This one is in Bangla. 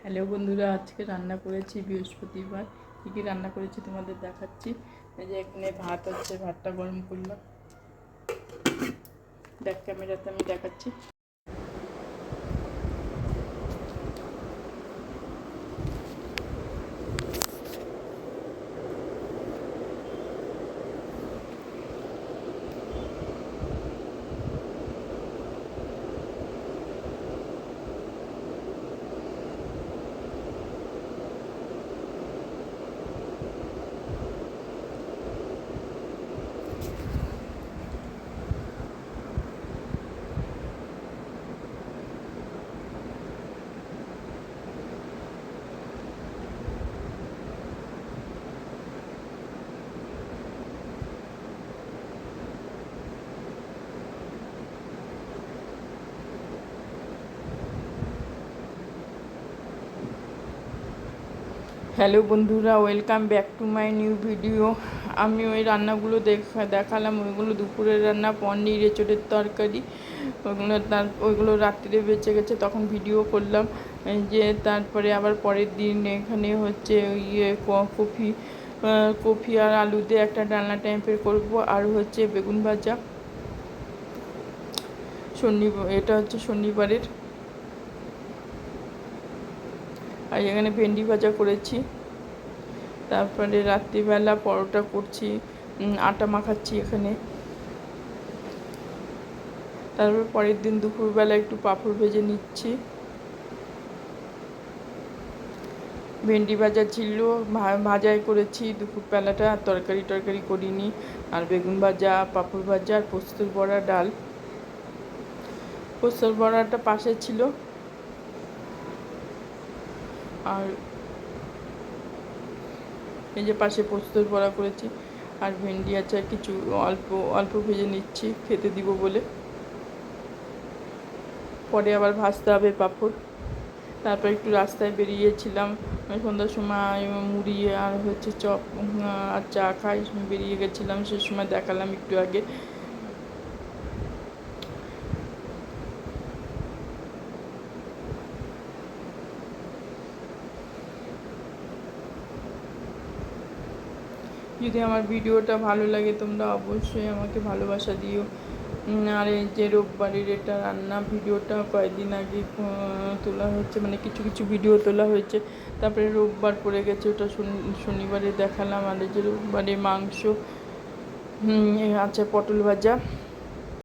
হ্যালো বন্ধুরা, আজকে রান্না করেছি বৃহস্পতিবার। কী কী রান্না করেছি তোমাদের দেখাচ্ছি। এই যে এখানে ভাত হচ্ছে, ভাতটা গরম করলাম, ব্যাক ক্যামেরাতে আমি দেখাচ্ছি। হ্যালো বন্ধুরা, welcome back to my new video. আমি ওই রান্নাগুলো দেখালাম। ওইগুলো দুপুরের রান্না, পনির এঁচোড়ের তরকারি। ওইগুলো রাত্রিরে বেঁচে গেছে, তখন ভিডিও করলাম। যে তারপরে আবার পরের দিন এখানে হচ্ছে কফি আর আলু দিয়ে একটা ডালনা টাইপের করবো, আর হচ্ছে বেগুন ভাজা। এটা হচ্ছে শনিবারের। আর এখানে ভেন্ডি ভাজা করেছি। তারপরে রাত্রিবেলা পরোটা করছি, আটা মাখাচ্ছি এখানে। তারপর পরের দিন দুপুরবেলা একটু পাঁপড় ভেজে নিচ্ছি। ভেন্ডি ভাজা ছিল, ভাজাই করেছি দুপুরবেলাটা, আর তরকারি করিনি। আর বেগুন ভাজা, পাঁপড় ভাজা, আর পোস্তর বড়া, ডাল। পোস্তর বড়াটা পাশে ছিল। আর এই যে পাশে পোস্তর বড়া করেছি, আর ভেন্ডি আছে, আর কিছু অল্প অল্প ভেজে নিচ্ছি খেতে দিব বলে। পরে আবার ভাজতে হবে পাঁপড়। তারপর একটু রাস্তায় বেরিয়েছিলাম সন্ধ্যার সময়, মুড়ি আর হচ্ছে চপ আর চা খাই বেরিয়ে গেছিলাম। সে সময় দেখালাম একটু আগে। যদি আমার ভিডিওটা ভালো লাগে তোমরা অবশ্যই আমাকে ভালোবাসা দিও। আর এই যে রোববারের এটা রান্না ভিডিওটা কয়েকদিন আগে তোলা হচ্ছে, মানে কিছু কিছু ভিডিও তোলা হয়েছে। তারপরে রোববার পড়ে গেছে, ওটা শনিবারে দেখালাম। আর এই যে রোববারে মাংস আছে, পটল ভাজা।